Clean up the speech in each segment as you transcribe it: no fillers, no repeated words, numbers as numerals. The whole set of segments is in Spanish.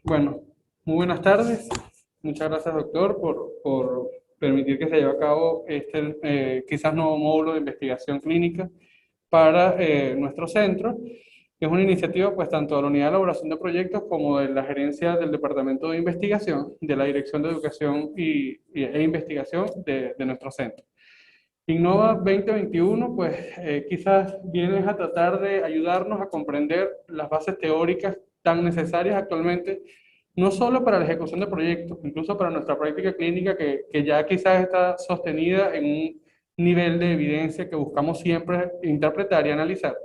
Bueno, muy buenas tardes. Muchas gracias, doctor, por permitir que se lleve a cabo este quizás nuevo módulo de investigación clínica para nuestro centro, que es una iniciativa pues tanto de la Unidad de Elaboración de Proyectos como de la gerencia del Departamento de Investigación, de la Dirección de Educación e Investigación de nuestro centro. Innova 2021, pues quizás viene a tratar de ayudarnos a comprender las bases teóricas tan necesarias actualmente, no solo para la ejecución de proyectos, incluso para nuestra práctica clínica que ya quizás está sostenida en un nivel de evidencia que buscamos siempre interpretar y analizar,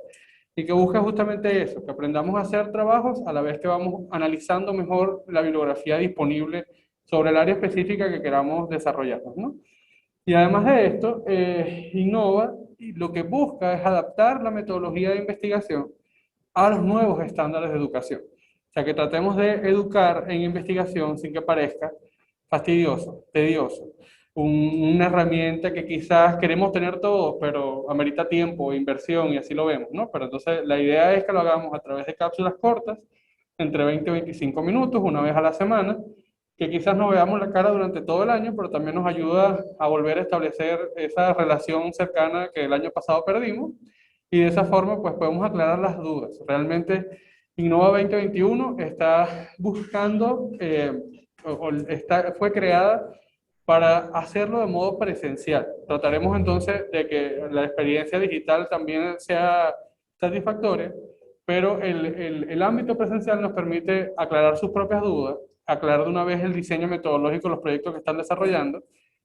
y que busca justamente eso, que aprendamos a hacer trabajos a la vez que vamos analizando mejor la bibliografía disponible sobre el área específica que queramos desarrollarnos, ¿no? Y además de esto, Innova y lo que busca es adaptar la metodología de investigación a los nuevos estándares de educación. O sea, que tratemos de educar en investigación sin que parezca fastidioso, tedioso. Una herramienta que quizás queremos tener todos, pero amerita tiempo, inversión y así lo vemos, ¿no? Pero entonces la idea es que lo hagamos a través de cápsulas cortas, entre 20 y 25 minutos, una vez a la semana, que quizás no veamos la cara durante todo el año, pero también nos ayuda a volver a establecer esa relación cercana que el año pasado perdimos y de esa forma pues podemos aclarar las dudas. Realmente Innova 2021 está buscando, fue creada para hacerlo de modo presencial. Trataremos entonces de que la experiencia digital también sea satisfactoria, pero el ámbito presencial nos permite aclarar sus propias dudas, aclarar de una vez el diseño metodológico de los proyectos que están desarrollando,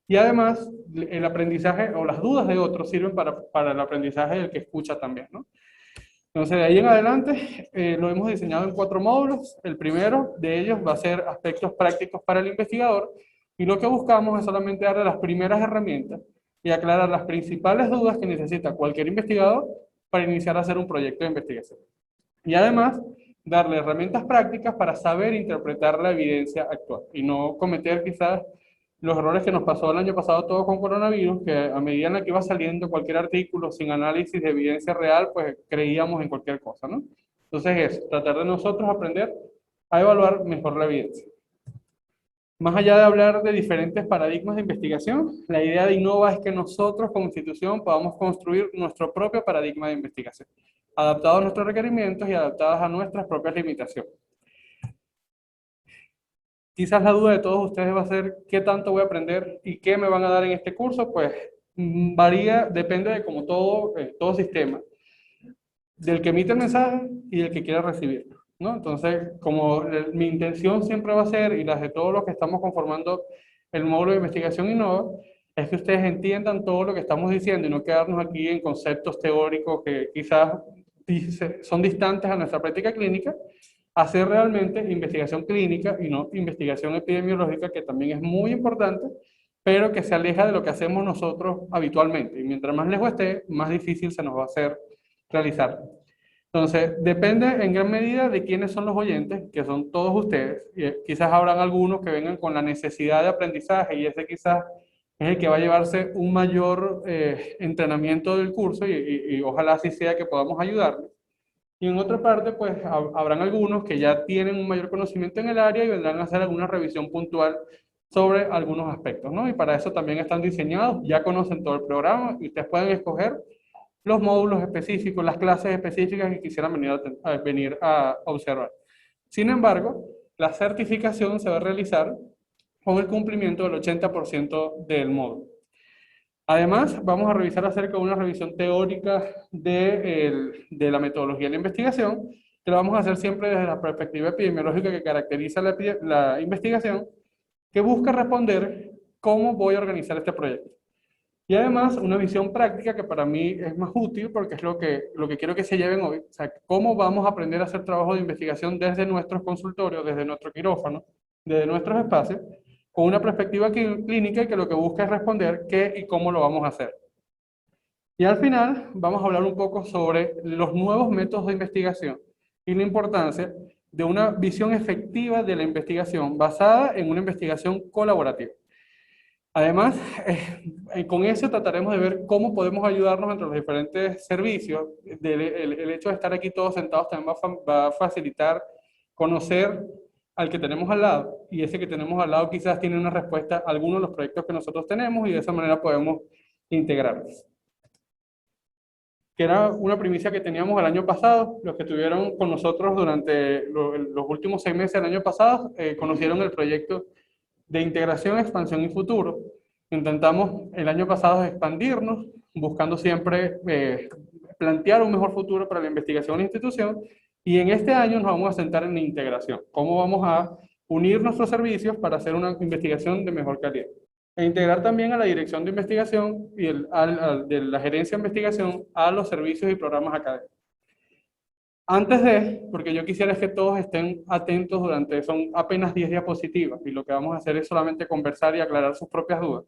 y además el aprendizaje o las dudas de otros sirven para el aprendizaje del que escucha también, ¿no? Entonces, de ahí en adelante, lo hemos diseñado en 4 módulos. El primero de ellos va a ser aspectos prácticos para el investigador, y lo que buscamos es solamente darle las primeras herramientas y aclarar las principales dudas que necesita cualquier investigador para iniciar a hacer un proyecto de investigación. Y además, darle herramientas prácticas para saber interpretar la evidencia actual y no cometer quizás los errores que nos pasó el año pasado todo con coronavirus, que a medida en la que iba saliendo cualquier artículo sin análisis de evidencia real, pues creíamos en cualquier cosa, ¿no? Entonces es tratar de nosotros aprender a evaluar mejor la evidencia. Más allá de hablar de diferentes paradigmas de investigación, la idea de Innova es que nosotros como institución podamos construir nuestro propio paradigma de investigación, adaptado a nuestros requerimientos y adaptados a nuestras propias limitaciones. Quizás la duda de todos ustedes va a ser qué tanto voy a aprender y qué me van a dar en este curso, pues varía, depende de como todo sistema, del que emite el mensaje y del que quiera recibirlo, ¿no? Entonces, como mi intención siempre va a ser, y las de todos los que estamos conformando el módulo de investigación Innova, es que ustedes entiendan todo lo que estamos diciendo y no quedarnos aquí en conceptos teóricos que quizás son distantes a nuestra práctica clínica, hacer realmente investigación clínica y no investigación epidemiológica, que también es muy importante, pero que se aleja de lo que hacemos nosotros habitualmente. Y mientras más lejos esté, más difícil se nos va a hacer realizar. Entonces, depende en gran medida de quiénes son los oyentes, que son todos ustedes. Y quizás habrán algunos que vengan con la necesidad de aprendizaje y ese quizás es el que va a llevarse un mayor entrenamiento del curso y ojalá así sea que podamos ayudarles. Y en otra parte, pues habrán algunos que ya tienen un mayor conocimiento en el área y vendrán a hacer alguna revisión puntual sobre algunos aspectos, ¿no? Y para eso también están diseñados, ya conocen todo el programa y ustedes pueden escoger los módulos específicos, las clases específicas que quisieran venir a observar. Sin embargo, la certificación se va a realizar con el cumplimiento del 80% del módulo. Además, vamos a revisar acerca de una revisión teórica de la metodología de la investigación, que lo vamos a hacer siempre desde la perspectiva epidemiológica que caracteriza la investigación, que busca responder cómo voy a organizar este proyecto. Y además, una visión práctica que para mí es más útil porque es lo que quiero que se lleven hoy. O sea, cómo vamos a aprender a hacer trabajo de investigación desde nuestros consultorios, desde nuestro quirófano, desde nuestros espacios, con una perspectiva clínica y que lo que busca es responder qué y cómo lo vamos a hacer. Y al final vamos a hablar un poco sobre los nuevos métodos de investigación y la importancia de una visión efectiva de la investigación basada en una investigación colaborativa. Además, con eso trataremos de ver cómo podemos ayudarnos entre los diferentes servicios. El hecho de estar aquí todos sentados también va a facilitar conocer al que tenemos al lado, y ese que tenemos al lado quizás tiene una respuesta a algunos de los proyectos que nosotros tenemos, y de esa manera podemos integrarlos. Que era una primicia que teníamos el año pasado. Los que estuvieron con nosotros durante los últimos 6 meses del año pasado conocieron el proyecto de integración, expansión y futuro. Intentamos el año pasado expandirnos, buscando siempre plantear un mejor futuro para la investigación en la institución, y en este año nos vamos a centrar en la integración. ¿Cómo vamos a unir nuestros servicios para hacer una investigación de mejor calidad? E integrar también a la dirección de investigación y de la gerencia de investigación a los servicios y programas académicos. Antes de, porque yo quisiera es que todos estén atentos durante, son apenas 10 diapositivas, y lo que vamos a hacer es solamente conversar y aclarar sus propias dudas,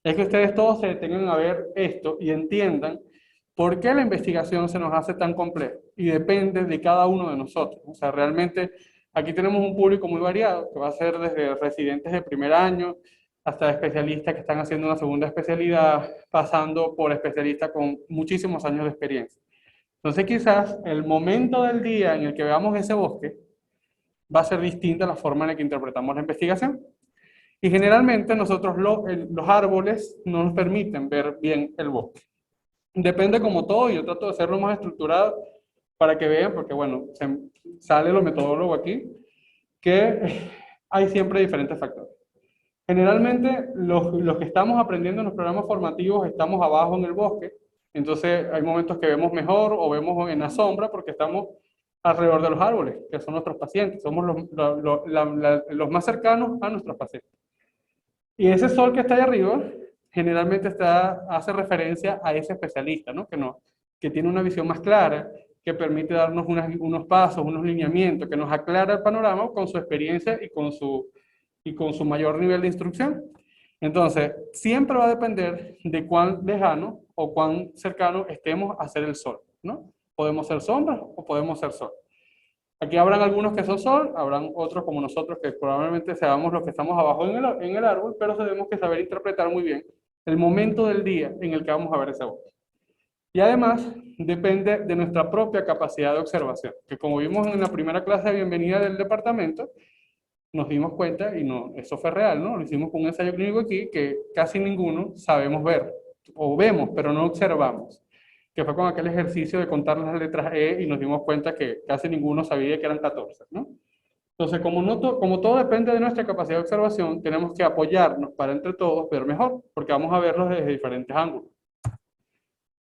es que ustedes todos se detengan a ver esto y entiendan por qué la investigación se nos hace tan compleja, y depende de cada uno de nosotros. O sea, realmente aquí tenemos un público muy variado, que va a ser desde residentes de primer año, hasta especialistas que están haciendo una segunda especialidad, pasando por especialistas con muchísimos años de experiencia. Entonces quizás el momento del día en el que veamos ese bosque va a ser distinta a la forma en la que interpretamos la investigación. Y generalmente nosotros los árboles no nos permiten ver bien el bosque. Depende como todo, y yo trato de hacerlo más estructurado para que vean, porque bueno, sale lo metodólogo aquí, que hay siempre diferentes factores. Generalmente los que estamos aprendiendo en los programas formativos estamos abajo en el bosque, entonces hay momentos que vemos mejor o vemos en la sombra porque estamos alrededor de los árboles, que son nuestros pacientes, somos los más cercanos a nuestros pacientes. Y ese sol que está ahí arriba generalmente hace referencia a ese especialista, ¿no? Que tiene una visión más clara, que permite darnos unos pasos, unos lineamientos, que nos aclara el panorama con su experiencia y con su mayor nivel de instrucción. Entonces, siempre va a depender de cuán lejano o cuán cercano estemos a ser el sol, ¿no? Podemos ser sombras o podemos ser sol. Aquí habrán algunos que son sol, habrán otros como nosotros que probablemente seamos los que estamos abajo en el árbol, pero tenemos que saber interpretar muy bien el momento del día en el que vamos a ver ese bosque. Y además, depende de nuestra propia capacidad de observación, que como vimos en la primera clase de bienvenida del departamento, nos dimos cuenta, y no, eso fue real, ¿no? Lo hicimos con un ensayo clínico aquí, que casi ninguno sabemos ver, o vemos, pero no observamos, que fue con aquel ejercicio de contar las letras E, y nos dimos cuenta que casi ninguno sabía que eran 14, ¿no? Entonces, como todo depende de nuestra capacidad de observación, tenemos que apoyarnos para entre todos ver mejor, porque vamos a verlos desde diferentes ángulos.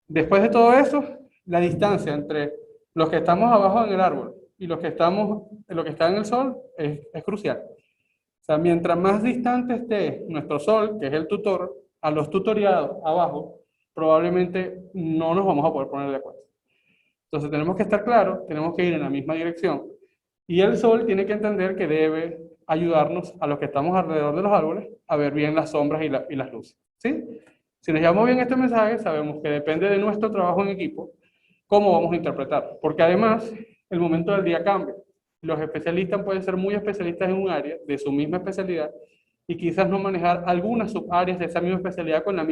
Después de todo eso, la distancia entre los que estamos abajo en el árbol y los que están en el sol es crucial. O sea, mientras más distante esté nuestro sol, que es el tutor, a los tutoriados abajo, probablemente no nos vamos a poder poner de acuerdo. Entonces tenemos que estar claros, tenemos que ir en la misma dirección, y el sol tiene que entender que debe ayudarnos a los que estamos alrededor de los árboles a ver bien las sombras y las luces, ¿sí? Si nos llevamos bien este mensaje, sabemos que depende de nuestro trabajo en equipo cómo vamos a interpretar, porque además el momento del día cambia. Los especialistas pueden ser muy especialistas en un área de su misma especialidad y quizás no manejar algunas subáreas de esa misma especialidad con el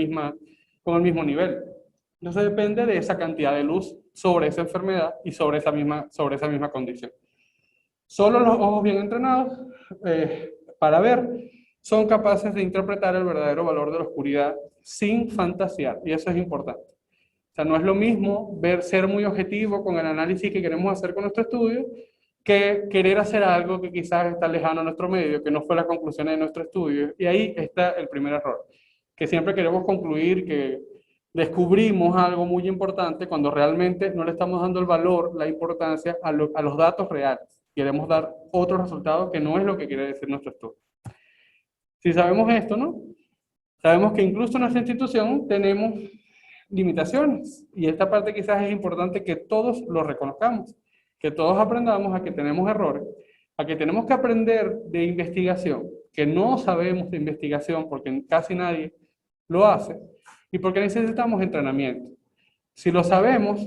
mismo nivel. Entonces depende de esa cantidad de luz sobre esa enfermedad y sobre esa misma condición. Solo los ojos bien entrenados para ver son capaces de interpretar el verdadero valor de la oscuridad sin fantasear, y eso es importante. O sea, no es lo mismo ser muy objetivo con el análisis que queremos hacer con nuestro estudio, que querer hacer algo que quizás está lejano a nuestro medio, que no fue la conclusión de nuestro estudio. Y ahí está el primer error, que siempre queremos concluir que descubrimos algo muy importante cuando realmente no le estamos dando el valor, la importancia a los datos reales. Queremos dar otro resultado que no es lo que quiere decir nuestro estudio. Si sabemos esto, ¿no? Sabemos que incluso en nuestra institución tenemos limitaciones, y esta parte quizás es importante que todos lo reconozcamos, que todos aprendamos a que tenemos errores, a que tenemos que aprender de investigación, que no sabemos de investigación porque casi nadie lo hace, y porque necesitamos entrenamiento. Si lo sabemos,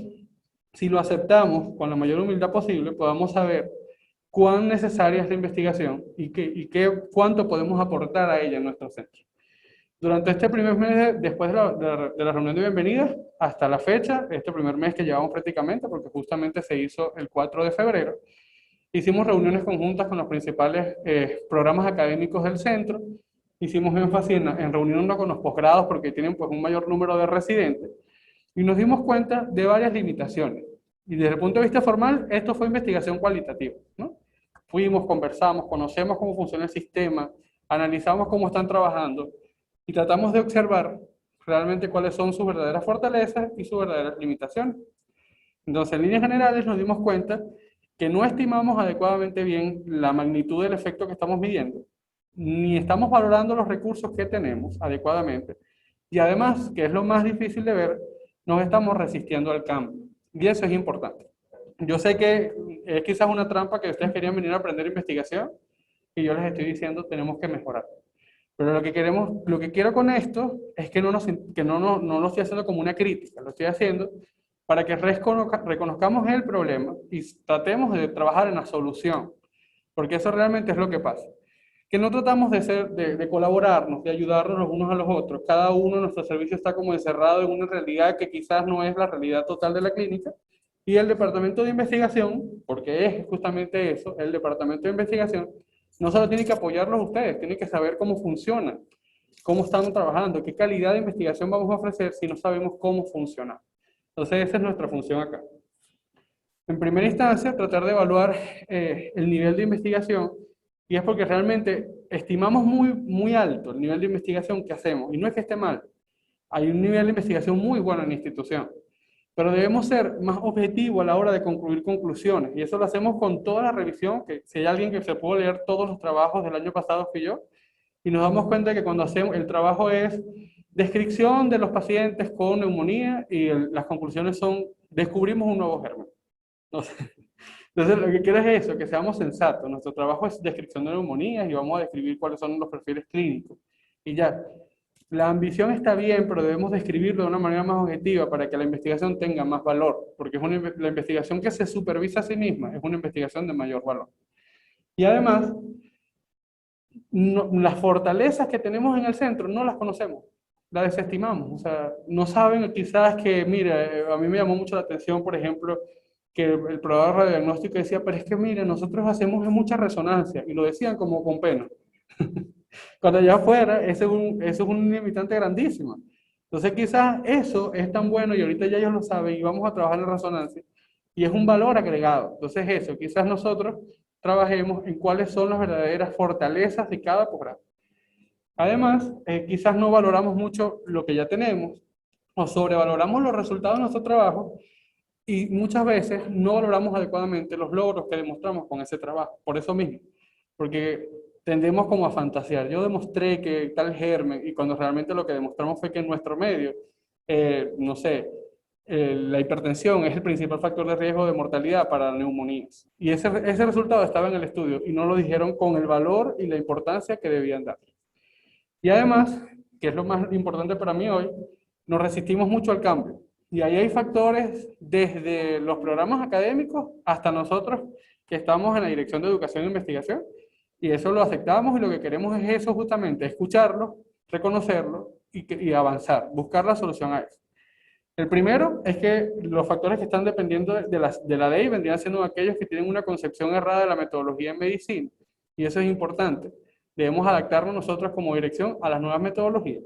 si lo aceptamos con la mayor humildad posible, podamos saber cuán necesaria es la investigación y cuánto podemos aportar a ella en nuestro centro. Durante este primer mes, después de la reunión de bienvenida, hasta la fecha, este primer mes que llevamos prácticamente, porque justamente se hizo el 4 de febrero, Hicimos reuniones conjuntas con los principales programas académicos del centro. Hicimos énfasis en reunirnos con los posgrados porque tienen pues un mayor número de residentes. Y nos dimos cuenta de varias limitaciones. Y desde el punto de vista formal, esto fue investigación cualitativa, ¿no? Fuimos, conversamos, conocemos cómo funciona el sistema, analizamos cómo están trabajando y tratamos de observar realmente cuáles son sus verdaderas fortalezas y sus verdaderas limitaciones. Entonces, en líneas generales nos dimos cuenta que no estimamos adecuadamente bien la magnitud del efecto que estamos midiendo, ni estamos valorando los recursos que tenemos adecuadamente, y además, que es lo más difícil de ver, nos estamos resistiendo al cambio, y eso es importante. Yo sé que es quizás una trampa que ustedes querían venir a aprender investigación, y yo les estoy diciendo tenemos que mejorar. Pero lo que queremos, lo que quiero con esto es que no lo estoy haciendo como una crítica, lo estoy haciendo para que reconozcamos el problema y tratemos de trabajar en la solución, porque eso realmente es lo que pasa. Que no tratamos de colaborarnos, de ayudarnos los unos a los otros. Cada uno de nuestros servicios está como encerrado en una realidad que quizás no es la realidad total de la clínica. Y el departamento de investigación, porque es justamente eso, el departamento de investigación, no solo tiene que apoyarlos a ustedes, tiene que saber cómo funciona, cómo estamos trabajando, qué calidad de investigación vamos a ofrecer si no sabemos cómo funciona. Entonces, esa es nuestra función acá. En primera instancia, tratar de evaluar el nivel de investigación, y es porque realmente estimamos muy alto el nivel de investigación que hacemos, y no es que esté mal, hay un nivel de investigación muy bueno en la institución, pero debemos ser más objetivos a la hora de concluir conclusiones, y eso lo hacemos con toda la revisión, que si hay alguien que se puede leer todos los trabajos del año pasado fui yo, y nos damos cuenta que cuando hacemos, el trabajo es descripción de los pacientes con neumonía, y las conclusiones son, descubrimos un nuevo germen. Entonces, lo que quiero es eso, que seamos sensatos. Nuestro trabajo es descripción de neumonías y vamos a describir cuáles son los perfiles clínicos. Y ya, la ambición está bien, pero debemos describirlo de una manera más objetiva para que la investigación tenga más valor, porque es la investigación que se supervisa a sí misma es una investigación de mayor valor. Y además, las fortalezas que tenemos en el centro no las conocemos, las desestimamos. O sea, no saben quizás que, mira, a mí me llamó mucho la atención, por ejemplo, que el probador radiodiagnóstico decía, pero es que mire, nosotros hacemos mucha resonancia, y lo decían como con pena. Cuando allá afuera, eso es un limitante grandísimo. Entonces quizás eso es tan bueno y ahorita ya ellos lo saben y vamos a trabajar en resonancia y es un valor agregado. Entonces eso, quizás nosotros trabajemos en cuáles son las verdaderas fortalezas de cada posgrado. Además, quizás no valoramos mucho lo que ya tenemos o sobrevaloramos los resultados de nuestro trabajo y muchas veces no valoramos adecuadamente los logros que demostramos con ese trabajo, por eso mismo, porque tendemos como a fantasear. Yo demostré que tal germen y cuando realmente lo que demostramos fue que en nuestro medio, no sé, la hipertensión es el principal factor de riesgo de mortalidad para neumonías. Y ese resultado estaba en el estudio y no lo dijeron con el valor y la importancia que debían dar. Y además, que es lo más importante para mí hoy, nos resistimos mucho al cambio. Y ahí hay factores desde los programas académicos hasta nosotros que estamos en la Dirección de Educación e Investigación. Y eso lo aceptamos y lo que queremos es eso justamente, escucharlo, reconocerlo y avanzar, buscar la solución a eso. El primero es que los factores que están dependiendo de la ley vendrían siendo aquellos que tienen una concepción errada de la metodología en medicina. Y eso es importante. Debemos adaptarnos nosotros como dirección a las nuevas metodologías.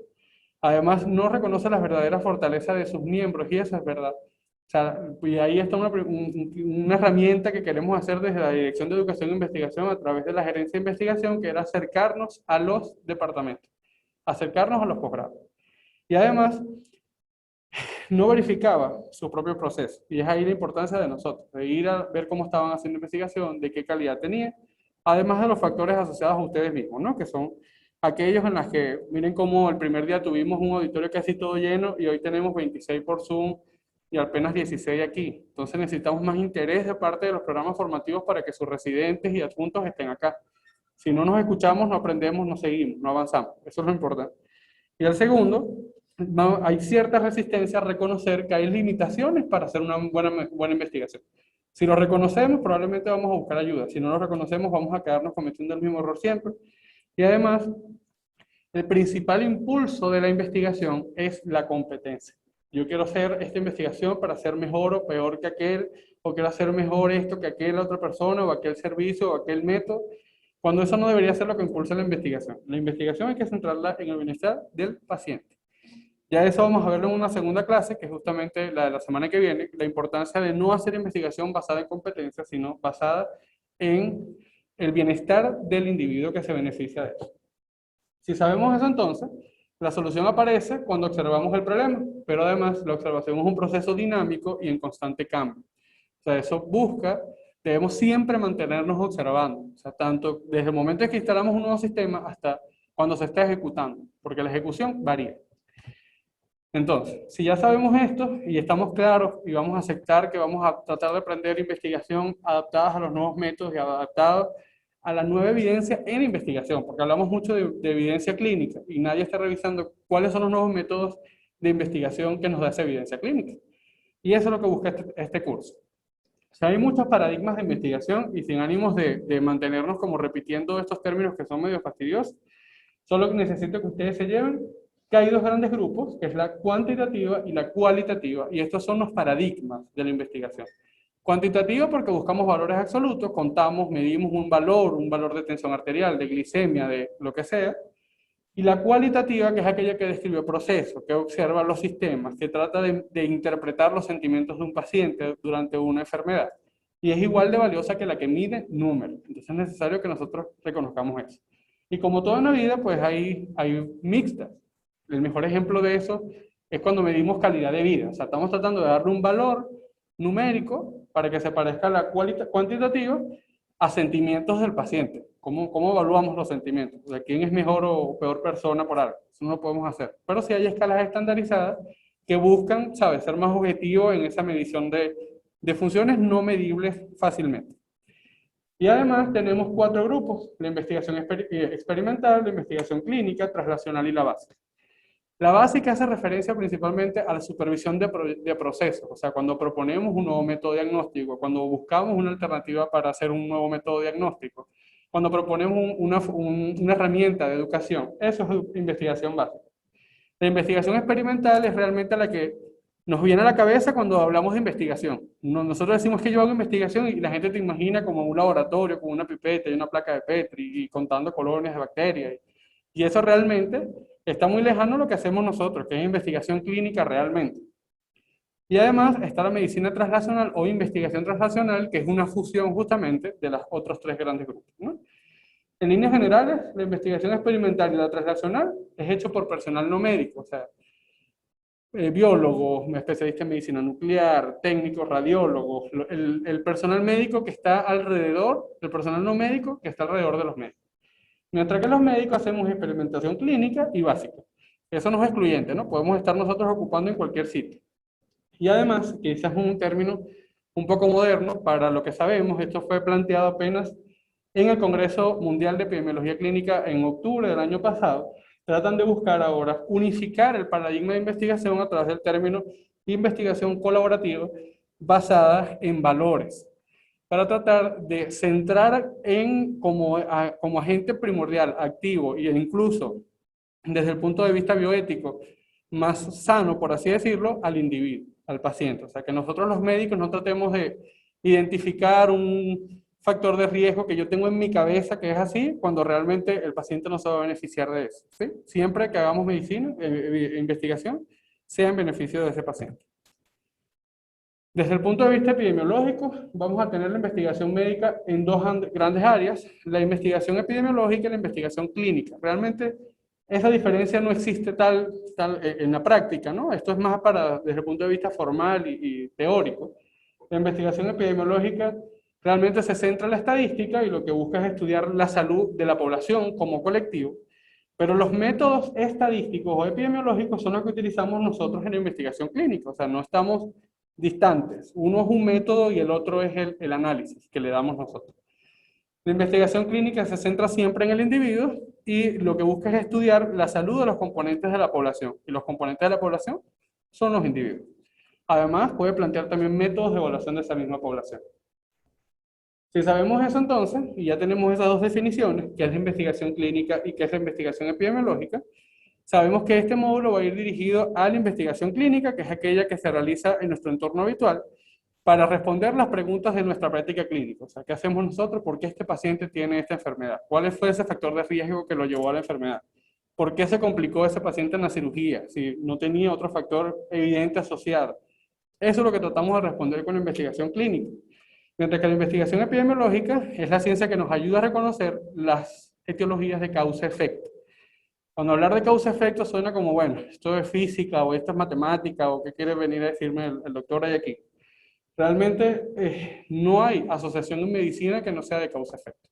Además, no reconoce las verdaderas fortalezas de sus miembros y eso es verdad. O sea, y ahí está una herramienta que queremos hacer desde la Dirección de Educación e Investigación a través de la Gerencia de Investigación, que era acercarnos a los departamentos, acercarnos a los posgrados. Y además, no verificaba su propio proceso. Y es ahí la importancia de nosotros, de ir a ver cómo estaban haciendo investigación, de qué calidad tenía, además de los factores asociados a ustedes mismos, ¿no? Que son aquellos en los que, miren cómo el primer día tuvimos un auditorio casi todo lleno y hoy tenemos 26 por Zoom y apenas 16 aquí. Entonces necesitamos más interés de parte de los programas formativos para que sus residentes y adjuntos estén acá. Si no nos escuchamos, no aprendemos, no seguimos, no avanzamos. Eso es lo importante. Y el segundo, hay cierta resistencia a reconocer que hay limitaciones para hacer una buena investigación. Si lo reconocemos, probablemente vamos a buscar ayuda. Si no lo reconocemos, vamos a quedarnos cometiendo el mismo error siempre. Y además, el principal impulso de la investigación es la competencia. Yo quiero hacer esta investigación para ser mejor o peor que aquel, o quiero hacer mejor esto que aquella otra persona, o aquel servicio, o aquel método, cuando eso no debería ser lo que impulsa la investigación. La investigación hay que centrarla en el bienestar del paciente. Ya eso vamos a verlo en una segunda clase, que es justamente la de la semana que viene, la importancia de no hacer investigación basada en competencias, sino basada en el bienestar del individuo que se beneficia de eso. Si sabemos eso entonces, la solución aparece cuando observamos el problema, pero además la observación es un proceso dinámico y en constante cambio. O sea, eso busca, debemos siempre mantenernos observando, o sea, tanto desde el momento en que instalamos un nuevo sistema hasta cuando se está ejecutando, porque la ejecución varía. Entonces, si ya sabemos esto y estamos claros y vamos a aceptar que vamos a tratar de aprender investigación adaptadas a los nuevos métodos y adaptadas a la nueva evidencia en investigación, porque hablamos mucho de evidencia clínica y nadie está revisando cuáles son los nuevos métodos de investigación que nos da esa evidencia clínica. Y eso es lo que busca este curso. O sea, hay muchos paradigmas de investigación y sin ánimos de mantenernos como repitiendo estos términos que son medio fastidiosos, solo necesito que ustedes se lleven que hay dos grandes grupos, que es la cuantitativa y la cualitativa, y estos son los paradigmas de la investigación. Cuantitativa porque buscamos valores absolutos, contamos, medimos un valor de tensión arterial, de glicemia, de lo que sea, y la cualitativa, que es aquella que describe procesos, que observa los sistemas, que trata de interpretar los sentimientos de un paciente durante una enfermedad, y es igual de valiosa que la que mide números. Entonces es necesario que nosotros reconozcamos eso. Y como toda en la vida, pues hay mixtas. El mejor ejemplo de eso es cuando medimos calidad de vida. O sea, estamos tratando de darle un valor numérico para que se parezca a la cuantitativa a sentimientos del paciente. ¿Cómo evaluamos los sentimientos? O sea, ¿quién es mejor o peor persona por algo? Eso no lo podemos hacer. Pero sí hay escalas estandarizadas que buscan, ¿sabes?, ser más objetivos en esa medición de funciones no medibles fácilmente. Y además tenemos 4 grupos: la investigación experimental, la investigación clínica, translacional y la básica. La básica hace referencia principalmente a la supervisión de procesos, o sea, cuando proponemos un nuevo método diagnóstico, cuando buscamos una alternativa para hacer un nuevo método diagnóstico, cuando proponemos una herramienta de educación. Eso es investigación básica. La investigación experimental es realmente la que nos viene a la cabeza cuando hablamos de investigación. Nosotros decimos que yo hago investigación y la gente te imagina como un laboratorio, con una pipeta y una placa de Petri y contando colonias de bacterias. Y eso realmente está muy lejano a lo que hacemos nosotros, que es investigación clínica realmente. Y además está la medicina translacional o investigación translacional, que es una fusión justamente de los otros 3 grandes grupos, ¿no? En líneas generales, la investigación experimental y la translacional es hecho por personal no médico, o sea, biólogos, especialistas en medicina nuclear, técnicos, radiólogos, el personal médico que está alrededor, el personal no médico que está alrededor de los médicos. Mientras que los médicos hacemos experimentación clínica y básica. Eso no es excluyente, ¿no? Podemos estar nosotros ocupando en cualquier sitio. Y además, que ese es un término un poco moderno para lo que sabemos, esto fue planteado apenas en el Congreso Mundial de Epidemiología Clínica en octubre del año pasado. Tratan de buscar ahora unificar el paradigma de investigación a través del término investigación colaborativa basada en valores, para tratar de centrar como agente primordial, activo e incluso desde el punto de vista bioético más sano, por así decirlo, al individuo, al paciente. O sea, que nosotros los médicos no tratemos de identificar un factor de riesgo que yo tengo en mi cabeza que es así, cuando realmente el paciente no se va a beneficiar de eso, ¿sí? Siempre que hagamos medicina, investigación, sea en beneficio de ese paciente. Desde el punto de vista epidemiológico, vamos a tener la investigación médica en 2 grandes áreas: la investigación epidemiológica y la investigación clínica. Realmente esa diferencia no existe tal en la práctica, ¿no? Esto es más desde el punto de vista formal y teórico. La investigación epidemiológica realmente se centra en la estadística y lo que busca es estudiar la salud de la población como colectivo, pero los métodos estadísticos o epidemiológicos son los que utilizamos nosotros en la investigación clínica, o sea, no estamos distantes. Uno es un método y el otro es el análisis que le damos nosotros. La investigación clínica se centra siempre en el individuo y lo que busca es estudiar la salud de los componentes de la población. Y los componentes de la población son los individuos. Además, puede plantear también métodos de evaluación de esa misma población. Si sabemos eso entonces, y ya tenemos esas 2 definiciones, que es la investigación clínica y que es la investigación epidemiológica, sabemos que este módulo va a ir dirigido a la investigación clínica, que es aquella que se realiza en nuestro entorno habitual, para responder las preguntas de nuestra práctica clínica. O sea, ¿qué hacemos nosotros? ¿Por qué este paciente tiene esta enfermedad? ¿Cuál fue ese factor de riesgo que lo llevó a la enfermedad? ¿Por qué se complicó ese paciente en la cirugía? Si no tenía otro factor evidente asociado. Eso es lo que tratamos de responder con la investigación clínica. Mientras que la investigación epidemiológica es la ciencia que nos ayuda a reconocer las etiologías de causa-efecto. Cuando hablar de causa-efecto suena como, bueno, esto es física o esto es matemática o qué quiere venir a decirme el doctor ahí aquí. Realmente no hay asociación en medicina que no sea de causa-efecto.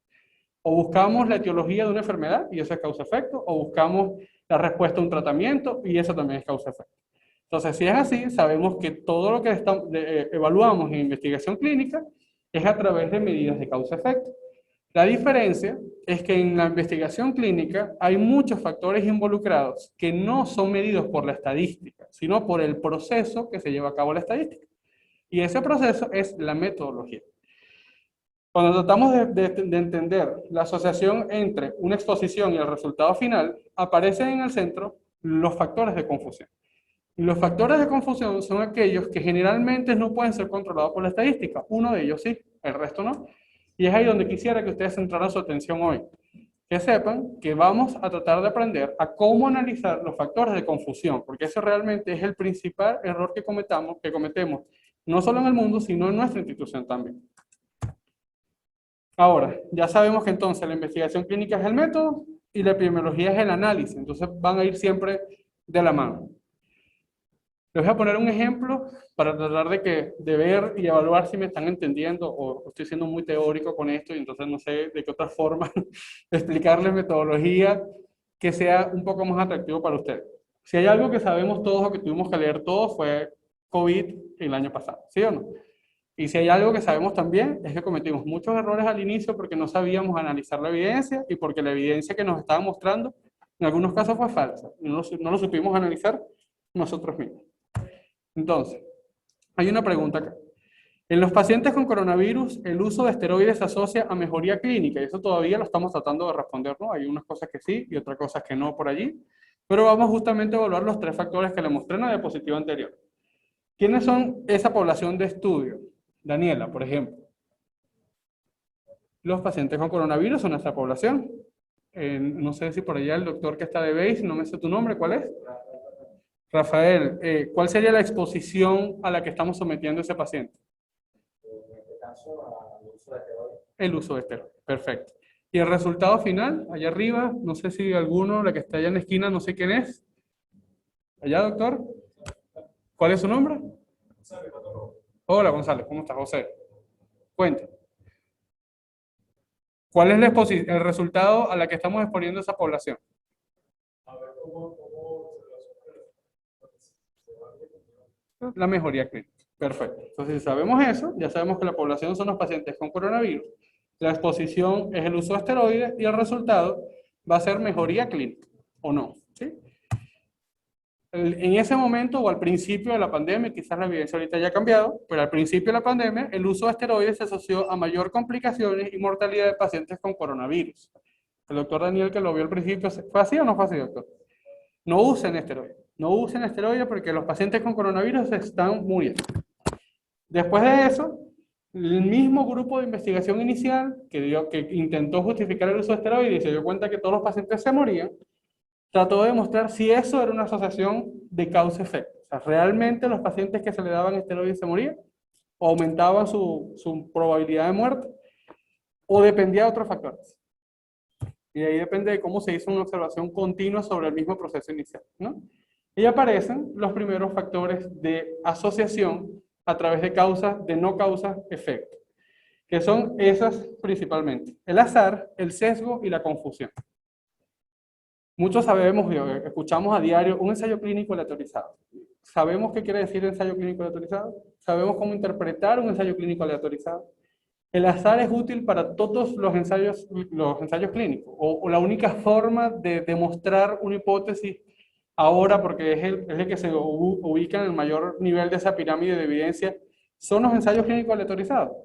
O buscamos la etiología de una enfermedad y eso es causa-efecto, o buscamos la respuesta a un tratamiento y eso también es causa-efecto. Entonces, si es así, sabemos que todo lo que evaluamos en investigación clínica es a través de medidas de causa-efecto. La diferencia es que en la investigación clínica hay muchos factores involucrados que no son medidos por la estadística, sino por el proceso que se lleva a cabo la estadística. Y ese proceso es la metodología. Cuando tratamos de entender la asociación entre una exposición y el resultado final, aparecen en el centro los factores de confusión. Y los factores de confusión son aquellos que generalmente no pueden ser controlados por la estadística. Uno de ellos sí, el resto no. Y es ahí donde quisiera que ustedes centraran su atención hoy. Que sepan que vamos a tratar de aprender a cómo analizar los factores de confusión, porque eso realmente es el principal error que cometemos, no solo en el mundo, sino en nuestra institución también. Ahora, ya sabemos que entonces la investigación clínica es el método y la epidemiología es el análisis, entonces van a ir siempre de la mano. Les voy a poner un ejemplo para tratar de ver y evaluar si me están entendiendo o estoy siendo muy teórico con esto y entonces no sé de qué otra forma explicarles metodología que sea un poco más atractivo para ustedes. Si hay algo que sabemos todos o que tuvimos que leer todos fue COVID el año pasado, ¿sí o no? Y si hay algo que sabemos también es que cometimos muchos errores al inicio porque no sabíamos analizar la evidencia y porque la evidencia que nos estaban mostrando en algunos casos fue falsa. No lo supimos analizar nosotros mismos. Entonces, hay una pregunta acá. En los pacientes con coronavirus, el uso de esteroides se asocia a mejoría clínica y eso todavía lo estamos tratando de responder, ¿no? Hay unas cosas que sí y otras cosas que no por allí, pero vamos justamente a evaluar los tres factores que le mostré en la diapositiva anterior. ¿Quiénes son esa población de estudio? Daniela, por ejemplo. Los pacientes con coronavirus son nuestra población. No sé si por allá el doctor que está de base, no me sé tu nombre, ¿cuál es? Rafael, ¿cuál sería la exposición a la que estamos sometiendo a ese paciente? En este caso, al uso de esteroides. El uso de esteroides, perfecto. Y el resultado final, allá arriba, no sé si alguno, la que está allá en la esquina, no sé quién es. Allá, doctor. ¿Cuál es su nombre? Hola, González, ¿cómo estás, José? Cuente. ¿Cuál es el resultado a la que estamos exponiendo esa población? A ver cómo La mejoría clínica. Perfecto. Entonces, si sabemos eso, ya sabemos que la población son los pacientes con coronavirus. La exposición es el uso de esteroides y el resultado va a ser mejoría clínica, ¿o no? ¿Sí? En ese momento o al principio de la pandemia, quizás la evidencia ahorita haya cambiado, pero al principio de la pandemia, el uso de esteroides se asoció a mayor complicaciones y mortalidad de pacientes con coronavirus. El doctor Daniel, que lo vio al principio, ¿fue así o no fue así, doctor? No usen esteroides. No usen esteroides porque los pacientes con coronavirus están muriendo. Después de eso, el mismo grupo de investigación inicial que intentó justificar el uso de esteroides y se dio cuenta que todos los pacientes se morían, trató de demostrar si eso era una asociación de causa-efecto. O sea, realmente los pacientes que se le daban esteroides se morían, o aumentaban su probabilidad de muerte, o dependía de otros factores. Y de ahí depende de cómo se hizo una observación continua sobre el mismo proceso inicial, ¿no? Y aparecen los primeros factores de asociación a través de causas, de no causas, efecto, que son esas principalmente: el azar, el sesgo y la confusión. Muchos sabemos, escuchamos a diario, un ensayo clínico aleatorizado. ¿Sabemos qué quiere decir ensayo clínico aleatorizado? ¿Sabemos cómo interpretar un ensayo clínico aleatorizado? El azar es útil para todos los ensayos clínicos, o la única forma de demostrar una hipótesis ahora, porque es el que se ubica en el mayor nivel de esa pirámide de evidencia, son los ensayos clínicos aleatorizados.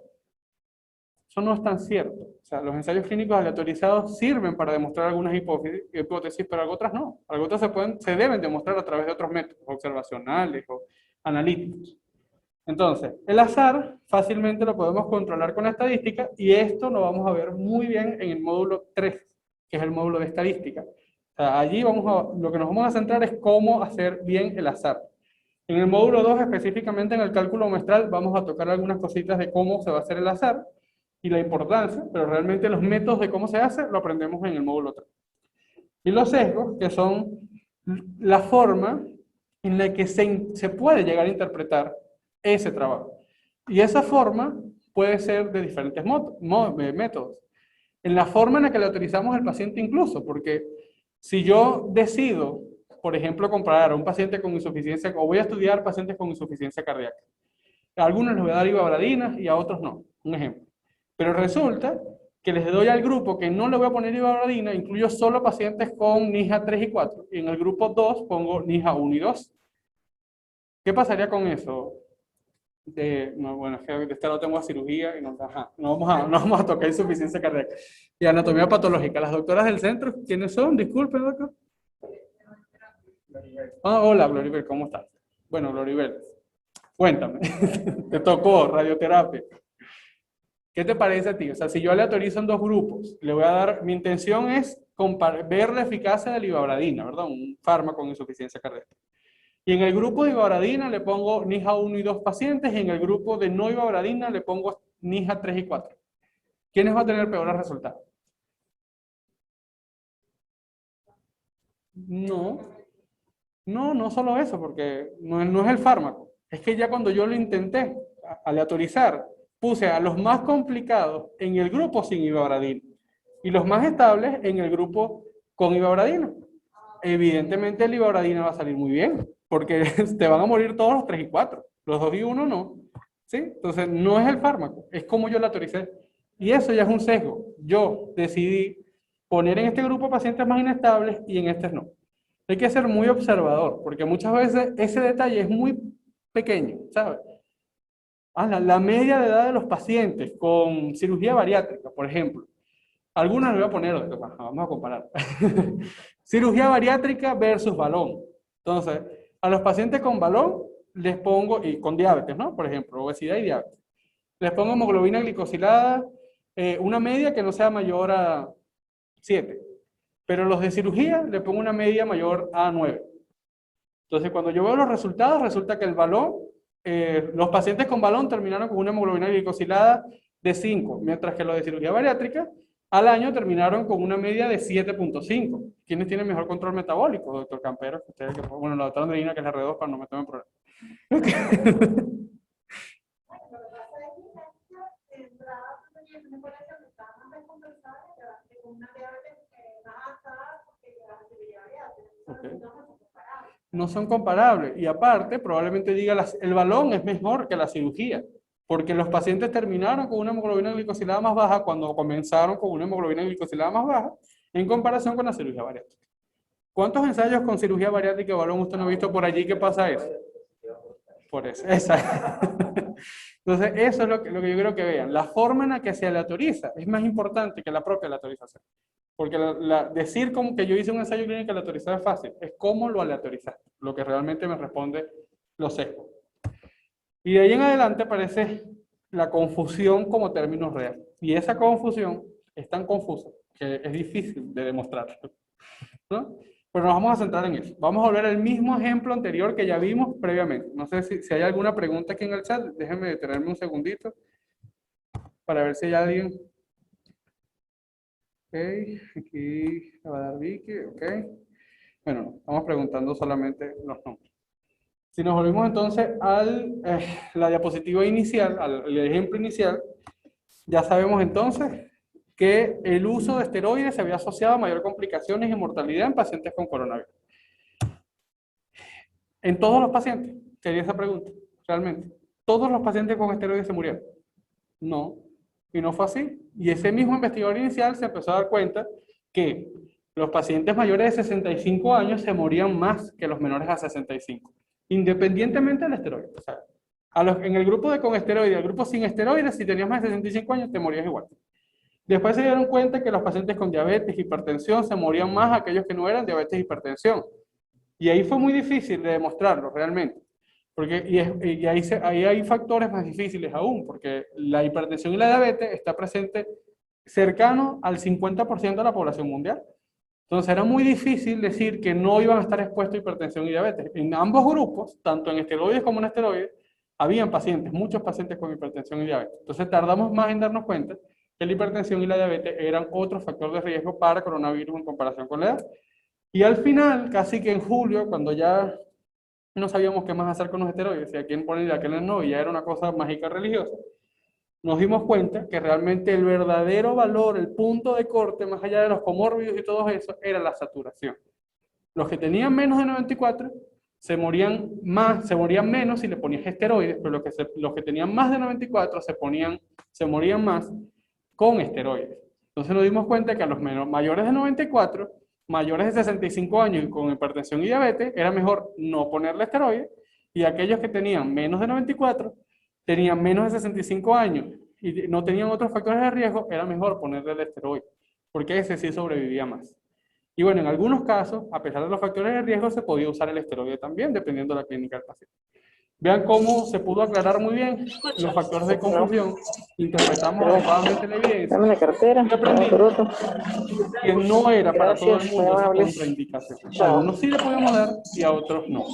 Eso no es tan cierto. O sea, los ensayos clínicos aleatorizados sirven para demostrar algunas hipótesis, pero otras no. Otras se deben demostrar a través de otros métodos observacionales o analíticos. Entonces, el azar fácilmente lo podemos controlar con la estadística y esto lo vamos a ver muy bien en el módulo 3, que es el módulo de estadística. O sea, allí lo que nos vamos a centrar es cómo hacer bien el azar. En el módulo 2, específicamente en el cálculo muestral, vamos a tocar algunas cositas de cómo se va a hacer el azar y la importancia, pero realmente los métodos de cómo se hace lo aprendemos en el módulo 3. Y los sesgos, que son la forma en la que se puede llegar a interpretar ese trabajo. Y esa forma puede ser de diferentes métodos. En la forma en la que le autorizamos al paciente incluso, porque si yo decido, por ejemplo, comparar a un paciente con insuficiencia, o voy a estudiar pacientes con insuficiencia cardíaca, a algunos les voy a dar ivabradina y a otros no, un ejemplo. Pero resulta que les doy al grupo que no le voy a poner ivabradina, incluyo solo pacientes con NIHA 3 y 4, y en el grupo 2 pongo NIHA 1 y 2. ¿Qué pasaría con eso? No, bueno, es que de este lado tengo a cirugía y no vamos a tocar insuficiencia cardíaca. Y anatomía patológica. Las doctoras del centro, ¿quiénes son? Disculpen, doctor. Hola, Gloribel, ¿cómo estás? Bueno, Gloribel, cuéntame. Te tocó radioterapia. ¿Qué te parece a ti? O sea, si yo aleatorizo en dos grupos, le voy a dar, mi intención es ver la eficacia de la ivabradina, ¿verdad? Un fármaco con insuficiencia cardíaca. Y en el grupo de ivabradina le pongo NIHA 1 y 2 pacientes, y en el grupo de no ivabradina le pongo NIHA 3 y 4. ¿Quiénes van a tener peores resultados? No solo eso, porque no es el fármaco. Es que ya cuando yo lo intenté aleatorizar, puse a los más complicados en el grupo sin ivabradina y los más estables en el grupo con ivabradina. Evidentemente el ivabradina va a salir muy bien, porque te van a morir todos los 3 y 4, los 2 y 1 no. ¿Sí? Entonces no es el fármaco, es como yo la autoricé. Y eso ya es un sesgo. Yo decidí poner en este grupo pacientes más inestables y en este no. Hay que ser muy observador, porque muchas veces ese detalle es muy pequeño, ¿sabes? La media de edad de los pacientes con cirugía bariátrica, por ejemplo. Algunas le voy a poner, vamos a comparar. Cirugía bariátrica versus balón. Entonces, a los pacientes con balón les pongo, y con diabetes, ¿no? Por ejemplo, obesidad y diabetes. Les pongo hemoglobina glicosilada, una media que no sea mayor a 7. Pero los de cirugía le pongo una media mayor a 9. Entonces, cuando yo veo los resultados, resulta que el balón, los pacientes con balón terminaron con una hemoglobina glicosilada de 5, mientras que los de cirugía bariátrica al año terminaron con una media de 7.5. ¿Quiénes tienen mejor control metabólico, doctor Campero? Ustedes, bueno, la doctora Andreina, que es la R2, para no meterme en problemas. Okay. No son comparables. Y aparte, probablemente diga, el balón es mejor que la cirugía, porque los pacientes terminaron con una hemoglobina glicosilada más baja cuando comenzaron con una hemoglobina glicosilada más baja, en comparación con la cirugía bariátrica. ¿Cuántos ensayos con cirugía bariátrica y balón usted no ha visto por allí que pasa eso? Por eso, Entonces, eso es lo que yo quiero que vean. La forma en la que se aleatoriza es más importante que la propia aleatorización. Porque decir como que yo hice un ensayo clínico aleatorizado es fácil, es cómo lo aleatorizaste, lo que realmente me responde los sesgos. Y de ahí en adelante aparece la confusión como término real. Y esa confusión es tan confusa que es difícil de demostrar, ¿no? Pero nos vamos a centrar en eso. Vamos a volver al mismo ejemplo anterior que ya vimos previamente. No sé si hay alguna pregunta aquí en el chat. Déjenme detenerme un segundito para ver si hay alguien. Ok, aquí va a dar Vicky, ok. Bueno, estamos preguntando solamente los nombres. Si nos volvemos entonces a la diapositiva inicial, al ejemplo inicial, ya sabemos entonces que el uso de esteroides se había asociado a mayor complicaciones y mortalidad en pacientes con coronavirus. En todos los pacientes, sería esa pregunta, realmente. ¿Todos los pacientes con esteroides se murieron? No, y no fue así. Y ese mismo investigador inicial se empezó a dar cuenta que los pacientes mayores de 65 años se morían más que los menores a 65, independientemente del esteroide. O sea, En el grupo con esteroides y el grupo sin esteroides, si tenías más de 65 años, te morías igual. Después se dieron cuenta que los pacientes con diabetes, hipertensión, se morían más aquellos que no eran diabetes, hipertensión. Y ahí fue muy difícil de demostrarlo realmente. Porque, ahí hay factores más difíciles aún, porque la hipertensión y la diabetes está presente cercano al 50% de la población mundial. Entonces era muy difícil decir que no iban a estar expuestos a hipertensión y diabetes. En ambos grupos, tanto en esteroides como en esteroides, habían pacientes, muchos pacientes con hipertensión y diabetes. Entonces tardamos más en darnos cuenta que la hipertensión y la diabetes eran otro factor de riesgo para coronavirus en comparación con la edad. Y al final, casi que en julio, cuando ya no sabíamos qué más hacer con los esteroides, si a quién poner y a quién no, y ya era una cosa mágica religiosa, nos dimos cuenta que realmente el verdadero valor, el punto de corte, más allá de los comórbidos y todo eso, era la saturación. Los que tenían menos de 94 se morían menos si le ponías esteroides, pero los que tenían más de 94 se morían más con esteroides. Entonces nos dimos cuenta que a los mayores de 94, mayores de 65 años y con hipertensión y diabetes, era mejor no ponerle esteroides, y aquellos que tenían menos de 94, tenían menos de 65 años y no tenían otros factores de riesgo, era mejor ponerle el esteroide, porque ese sí sobrevivía más. Y bueno, en algunos casos, a pesar de los factores de riesgo, se podía usar el esteroide también, dependiendo de la clínica del paciente. Vean cómo se pudo aclarar muy bien los factores de confusión, interpretamos adecuadamente la evidencia Dame la cartera, y aprendimos que no era para todo el gracias, muy mundo esa amable. contraindicación. A Chao. algunos sí le podemos dar y a otros no.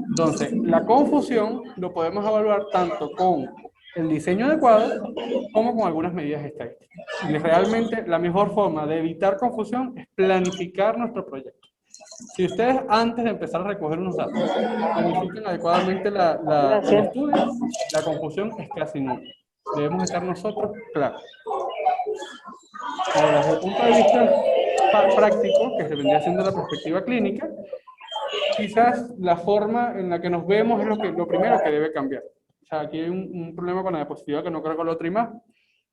Entonces, la confusión lo podemos evaluar tanto con el diseño adecuado como con algunas medidas estadísticas. Y realmente la mejor forma de evitar confusión es planificar nuestro proyecto. Si ustedes antes de empezar a recoger unos datos planifican adecuadamente el estudio, la confusión es casi nula. Debemos estar nosotros claros. Ahora, desde el punto de vista práctico, que se vendría siendo la perspectiva clínica, quizás la forma en la que nos vemos es lo primero que debe cambiar. O sea, aquí hay un problema con la diapositiva que no creo que lo otra imagen,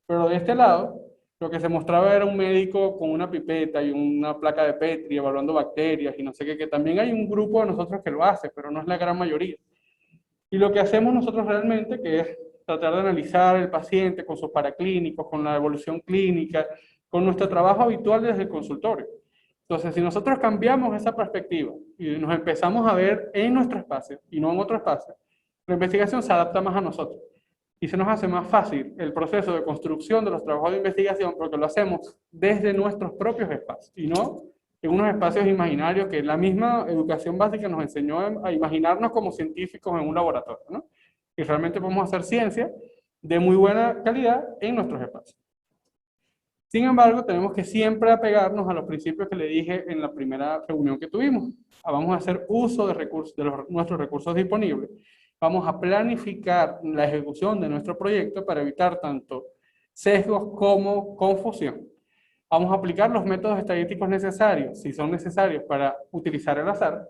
pero de este lado, lo que se mostraba era un médico con una pipeta y una placa de Petri evaluando bacterias y no sé qué, que también hay un grupo de nosotros que lo hace, pero no es la gran mayoría. Y lo que hacemos nosotros realmente, que es tratar de analizar el paciente con sus paraclínicos, con la evolución clínica, con nuestro trabajo habitual desde el consultorio. Entonces, si nosotros cambiamos esa perspectiva y nos empezamos a ver en nuestro espacio y no en otro espacio, la investigación se adapta más a nosotros y se nos hace más fácil el proceso de construcción de los trabajos de investigación porque lo hacemos desde nuestros propios espacios y no en unos espacios imaginarios que la misma educación básica nos enseñó a imaginarnos como científicos en un laboratorio, ¿no? Y realmente podemos hacer ciencia de muy buena calidad en nuestros espacios. Sin embargo, tenemos que siempre apegarnos a los principios que le dije en la primera reunión que tuvimos. Vamos a hacer uso de nuestros recursos disponibles. Vamos a planificar la ejecución de nuestro proyecto para evitar tanto sesgos como confusión. Vamos a aplicar los métodos estadísticos necesarios, si son necesarios, para utilizar el azar.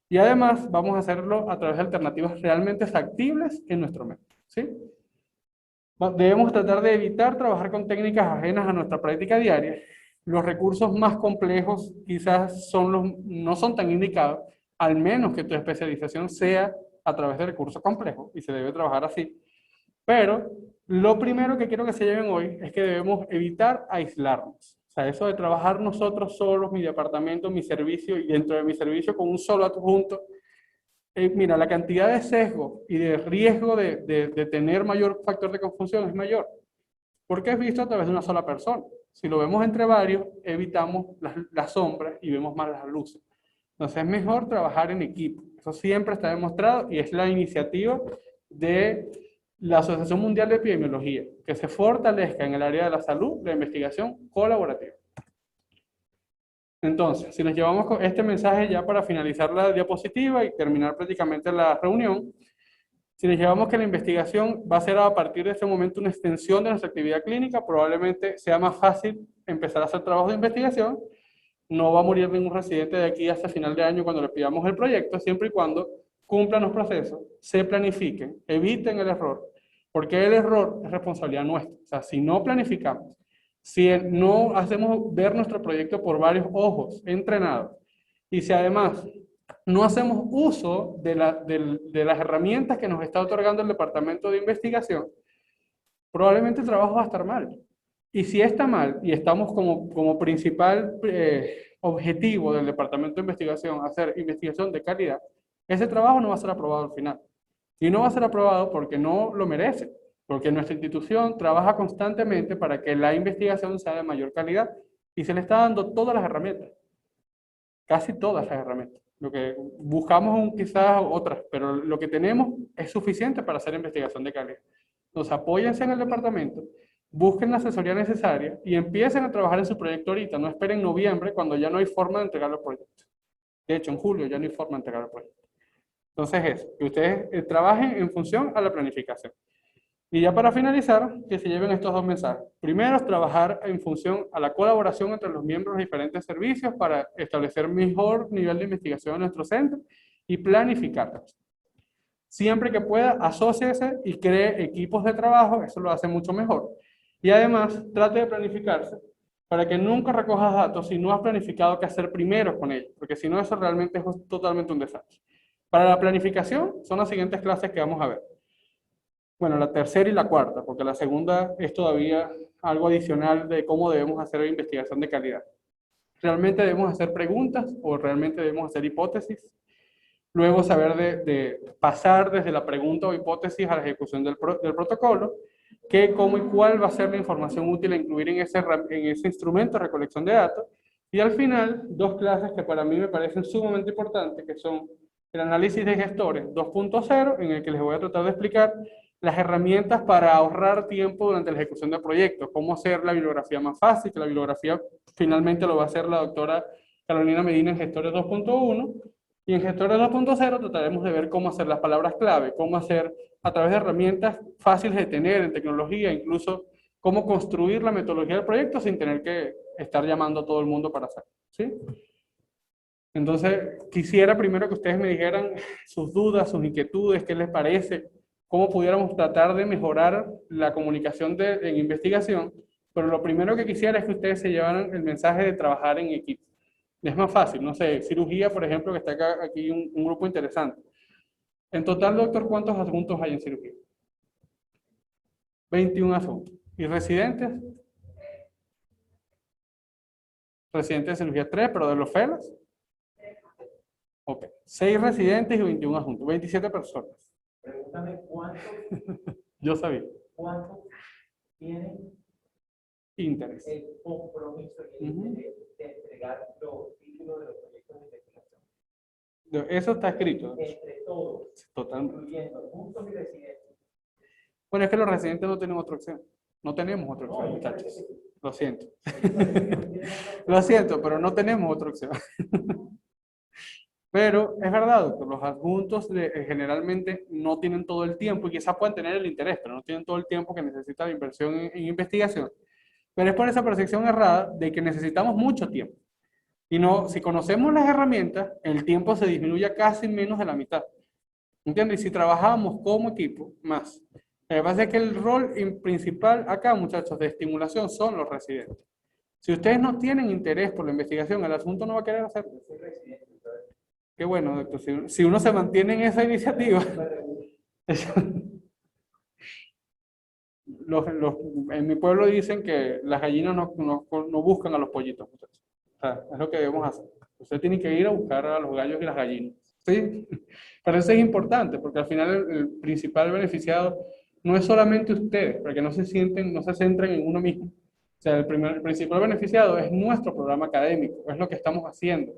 Y además, vamos a hacerlo a través de alternativas realmente factibles en nuestro método, ¿sí? Debemos tratar de evitar trabajar con técnicas ajenas a nuestra práctica diaria. Los recursos más complejos quizás no son tan indicados, al menos que tu especialización sea a través de recursos complejos, y se debe trabajar así. Pero lo primero que quiero que se lleven hoy es que debemos evitar aislarnos. O sea, eso de trabajar nosotros solos, mi departamento, mi servicio, y dentro de mi servicio con un solo adjunto. Mira, la cantidad de sesgo y de riesgo de tener mayor factor de confusión es mayor, porque es visto a través de una sola persona. Si lo vemos entre varios, evitamos las sombras y vemos más las luces. Entonces es mejor trabajar en equipo. Eso siempre está demostrado y es la iniciativa de la Asociación Mundial de Epidemiología, que se fortalezca en el área de la salud, la investigación colaborativa. Entonces, si nos llevamos con este mensaje ya para finalizar la diapositiva y terminar prácticamente la reunión, si nos llevamos que la investigación va a ser a partir de este momento una extensión de nuestra actividad clínica, probablemente sea más fácil empezar a hacer trabajos de investigación. No va a morir ningún residente de aquí hasta final de año cuando le pidamos el proyecto, siempre y cuando cumplan los procesos, se planifiquen, eviten el error, porque el error es responsabilidad nuestra. O sea, si no planificamos, si no hacemos ver nuestro proyecto por varios ojos entrenados, y si además no hacemos uso de las herramientas que nos está otorgando el departamento de investigación, probablemente el trabajo va a estar mal. Y si está mal, y estamos como principal objetivo del departamento de investigación hacer investigación de calidad, ese trabajo no va a ser aprobado al final. Y no va a ser aprobado porque no lo merece, porque nuestra institución trabaja constantemente para que la investigación sea de mayor calidad y se le está dando todas las herramientas, casi todas las herramientas. Lo que buscamos quizás otras, pero lo que tenemos es suficiente para hacer investigación de calidad. Entonces, apóyense en el departamento, busquen la asesoría necesaria y empiecen a trabajar en su proyecto ahorita. No esperen noviembre cuando ya no hay forma de entregar los proyectos. De hecho, en julio ya no hay forma de entregar los proyectos. Entonces, eso, que ustedes trabajen en función a la planificación. Y ya para finalizar, que se lleven estos dos mensajes. Primero, trabajar en función a la colaboración entre los miembros de diferentes servicios para establecer mejor nivel de investigación en nuestro centro y planificarlos. Siempre que pueda, asóciese y cree equipos de trabajo, eso lo hace mucho mejor. Y además, trate de planificarse para que nunca recojas datos si no has planificado qué hacer primero con ellos, porque si no, eso realmente es totalmente un desastre. Para la planificación, son las siguientes clases que vamos a ver. Bueno, la tercera y la cuarta, porque la segunda es todavía algo adicional de cómo debemos hacer investigación de calidad. ¿Realmente debemos hacer preguntas o realmente debemos hacer hipótesis? Luego saber de pasar desde la pregunta o hipótesis a la ejecución del protocolo, qué, cómo y cuál va a ser la información útil a incluir en ese instrumento de recolección de datos. Y al final, dos clases que para mí me parecen sumamente importantes, que son el análisis de gestores 2.0, en el que les voy a tratar de explicar las herramientas para ahorrar tiempo durante la ejecución del proyecto, cómo hacer la bibliografía más fácil, que la bibliografía finalmente lo va a hacer la doctora Carolina Medina en Gestores 2.1, y en Gestores 2.0 trataremos de ver cómo hacer las palabras clave, cómo hacer a través de herramientas fáciles de tener en tecnología, incluso cómo construir la metodología del proyecto sin tener que estar llamando a todo el mundo para hacerlo, ¿sí? Entonces, quisiera primero que ustedes me dijeran sus dudas, sus inquietudes, qué les parece, cómo pudiéramos tratar de mejorar la comunicación en investigación, pero lo primero que quisiera es que ustedes se llevaran el mensaje de trabajar en equipo. Es más fácil, no sé, cirugía, por ejemplo, que está aquí un grupo interesante. En total, doctor, ¿cuántos adjuntos hay en cirugía? 21 adjuntos. ¿Y residentes? Residentes de cirugía 3, pero de los FELAS. Ok, 6 residentes y 21 adjuntos, 27 personas. Pregúntame Yo sabía. cuánto tienen Interés. el compromiso y el interés de entregar los títulos de los proyectos de investigación. Eso está escrito. Entre todos, Totalmente. incluyendo adjuntos y residentes. Bueno, es que los residentes no tienen otra opción. No tenemos otra opción, No, muchachos. Lo siento. Lo siento, pero no tenemos otra opción. Pero es verdad, doctor, los adjuntos generalmente no tienen todo el tiempo y quizás pueden tener el interés, pero no tienen todo el tiempo que necesita la inversión en investigación. Pero es por esa percepción errada de que necesitamos mucho tiempo. Y no, si conocemos las herramientas, el tiempo se disminuye a casi menos de la mitad. ¿Entiendes? Y si trabajamos como equipo, más. Lo que pasa es que el rol principal acá, muchachos, de estimulación son los residentes. Si ustedes no tienen interés por la investigación, el asunto no va a querer hacerlo. Qué bueno, doctor. Si uno se mantiene en esa iniciativa, en mi pueblo dicen que las gallinas no buscan a los pollitos, muchachos. O sea, es lo que debemos hacer. Usted tiene que ir a buscar a los gallos y las gallinas. ¿Sí? Pero eso es importante, porque al final el principal beneficiado no es solamente ustedes, para que no se centren en uno mismo. O sea, el principal beneficiado es nuestro programa académico, es lo que estamos haciendo.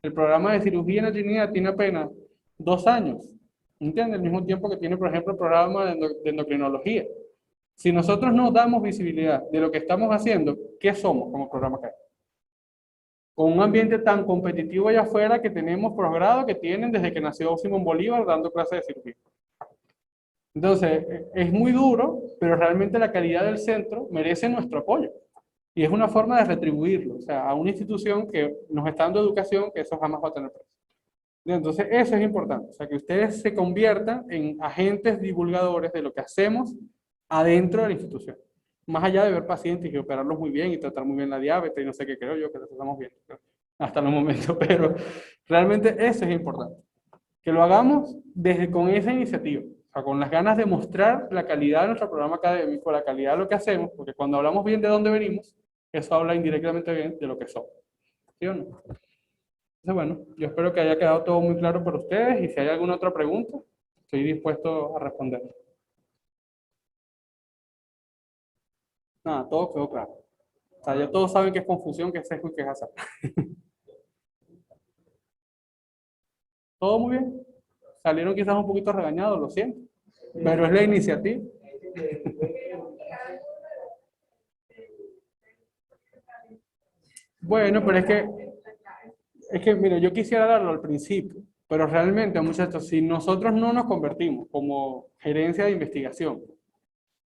El programa de cirugía en la Trinidad tiene apenas 2 años, ¿entiendes? Al mismo tiempo que tiene, por ejemplo, el programa de endocrinología. Si nosotros no damos visibilidad de lo que estamos haciendo, ¿qué somos como programa académico? Con un ambiente tan competitivo allá afuera que tenemos posgrado que tienen desde que nació Simón Bolívar dando clases de cirugía. Entonces, es muy duro, pero realmente la calidad del centro merece nuestro apoyo. Y es una forma de retribuirlo, o sea, a una institución que nos está dando educación, que eso jamás va a tener precio. Entonces, eso es importante, o sea, que ustedes se conviertan en agentes divulgadores de lo que hacemos adentro de la institución. Más allá de ver pacientes y operarlos muy bien y tratar muy bien la diabetes y no sé qué creo yo que lo estamos viendo hasta el momento, Realmente eso es importante. Que lo hagamos desde con esa iniciativa, o sea, con las ganas de mostrar la calidad de nuestro programa académico, la calidad de lo que hacemos, porque cuando hablamos bien de dónde venimos, eso habla indirectamente bien de lo que somos. ¿Sí o no? Entonces, bueno, yo espero que haya quedado todo muy claro para ustedes y si hay alguna otra pregunta, estoy dispuesto a responder. Nada, todo quedó claro. O sea, ya todos saben que es confusión, que es sesgo y que es azar. Todo muy bien. Salieron quizás un poquito regañados, lo siento, pero es la iniciativa. Bueno, pero es que, mira, yo quisiera darlo al principio, pero realmente, muchachos, si nosotros no nos convertimos como gerencia de investigación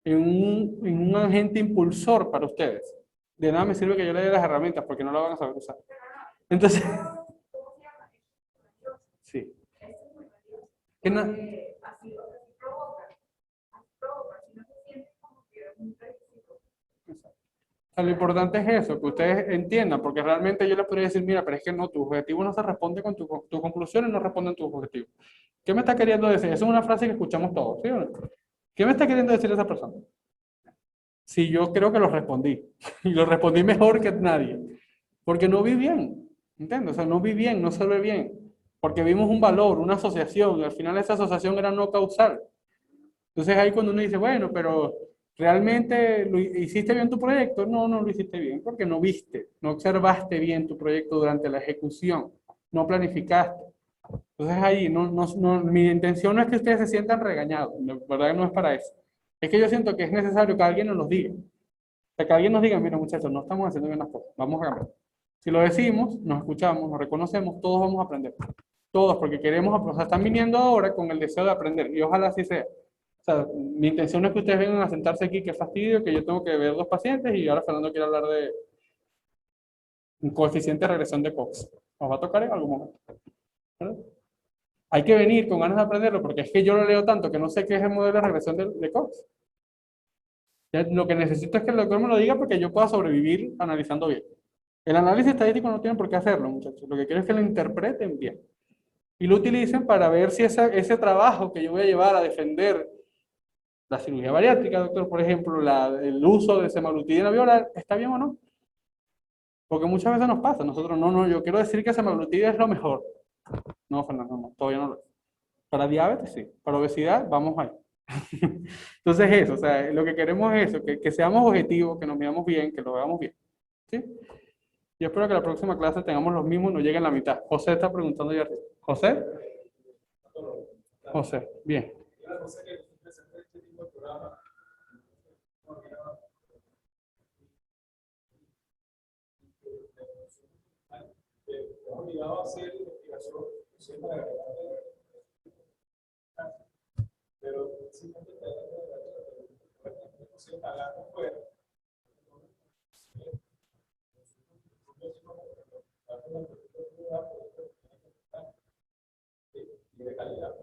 en un agente impulsor para ustedes, de nada me sirve que yo les dé las herramientas porque no las van a saber usar. Entonces, sí. Que na- O sea, lo importante es eso, que ustedes entiendan, porque realmente yo les podría decir, mira, pero es que no, tu objetivo no se responde con tus conclusiones, no responden tus objetivos. ¿Qué me está queriendo decir? Esa es una frase que escuchamos todos, ¿sí o no? ¿Qué me está queriendo decir esa persona? Si yo creo que lo respondí, y lo respondí mejor que nadie, porque no vi bien, ¿entiendes? O sea, no vi bien, no se ve bien, porque vimos un valor, una asociación, y al final esa asociación era no causal. Entonces ahí cuando uno dice, bueno, pero ¿realmente hiciste bien tu proyecto? No, no lo hiciste bien, porque no viste, no observaste bien tu proyecto durante la ejecución, no planificaste. Entonces ahí, mi intención no es que ustedes se sientan regañados, de verdad que no es para eso. Es que yo siento que es necesario que alguien nos lo diga. O sea, que alguien nos diga, mira muchachos, no estamos haciendo bien las cosas, vamos a cambiar. Si lo decimos, nos escuchamos, nos reconocemos, todos vamos a aprender. Todos, porque queremos, o sea, están viniendo ahora con el deseo de aprender, y ojalá así sea. O sea, mi intención no es que ustedes vengan a sentarse aquí, que fastidio, que yo tengo que ver dos pacientes y ahora Fernando quiere hablar de un coeficiente de regresión de Cox. Nos va a tocar en algún momento. ¿Verdad? Hay que venir con ganas de aprenderlo, porque es que yo lo leo tanto que no sé qué es el modelo de regresión de Cox. Ya, lo que necesito es que el doctor me lo diga porque yo pueda sobrevivir analizando bien. El análisis estadístico no tiene por qué hacerlo, muchachos. Lo que quiero es que lo interpreten bien y lo utilicen para ver si ese trabajo que yo voy a llevar a defender la cirugía bariátrica, doctor, por ejemplo, el uso de semaglutidina bioral, ¿está bien o no? Porque muchas veces nos pasa, nosotros no, yo quiero decir que semaglutida es lo mejor. No, Fernando, no, todavía no lo es. Para diabetes, sí. Para obesidad, vamos ahí. Entonces eso, o sea, lo que queremos es eso, que seamos objetivos, que nos veamos bien, que lo veamos bien. ¿Sí? Yo espero que la próxima clase tengamos los mismos y no lleguen a la mitad. José está preguntando ya arriba. ¿José? José, bien. Obligado a hacer investigación para agregar, pero simplemente se pagando fuera y de calidad.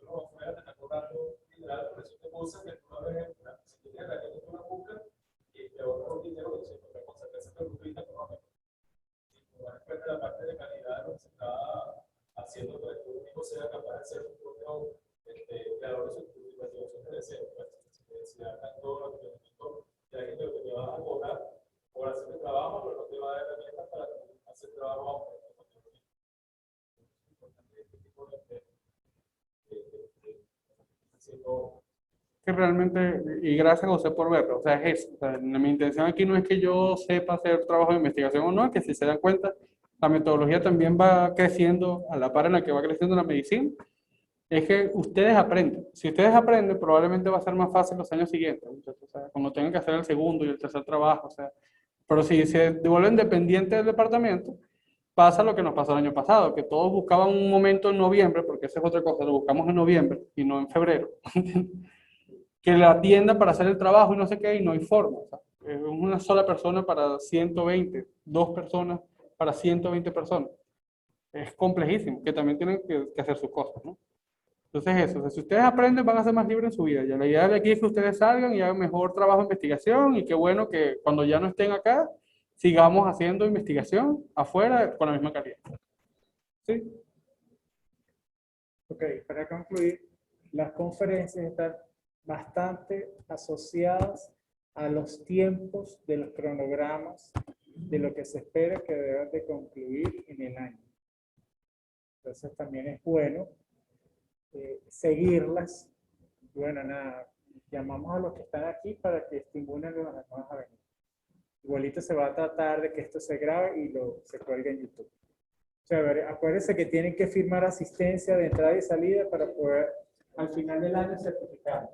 No fuera de cobrando mineral, por eso te cosas que tú a ver, si tienes la que tú no buscas y te ahorras dinero, que siempre consecuencia de tu vida económica. Respecto a la parte de calidad, lo que se está haciendo para que el único sea capaz de ser un propio creador de su investigación de deseo. Si hagan todos los elementos que hay que te vas a cobrar por hacer el trabajo, pero no te va a dar herramientas para hacer el trabajo. Que realmente, y gracias a usted por verlo, o sea, es eso. O sea, mi intención aquí no es que yo sepa hacer trabajo de investigación o no, que si se dan cuenta, la metodología también va creciendo a la par en la que va creciendo la medicina. Es que ustedes aprenden. Si ustedes aprenden, probablemente va a ser más fácil los años siguientes. Entonces, o sea, cuando tengan que hacer el segundo y el tercer trabajo. O sea, pero si se devuelven dependientes del departamento, pasa lo que nos pasó el año pasado, que todos buscaban un momento en noviembre, porque esa es otra cosa, lo buscamos en noviembre y no en febrero, que la atienda para hacer el trabajo y no sé qué, y no hay forma. O sea, es una sola persona para 120, dos personas para 120 personas. Es complejísimo, que también tienen que hacer sus cosas, ¿no? Entonces eso, o sea, si ustedes aprenden van a ser más libres en su vida. Ya la idea de aquí es que ustedes salgan y hagan mejor trabajo de investigación y qué bueno que cuando ya no estén acá, sigamos haciendo investigación afuera con la misma calidad. ¿Sí? Ok, para concluir, las conferencias están bastante asociadas a los tiempos de los cronogramas de lo que se espera que deban de concluir en el año. Entonces también es bueno seguirlas. Bueno, nada, llamamos a los que están aquí para que estimulen a los demás a venir. Igualito se va a tratar de que esto se grabe y se cuelgue en YouTube. O sea, acuérdense que tienen que firmar asistencia de entrada y salida para poder al final del año certificar.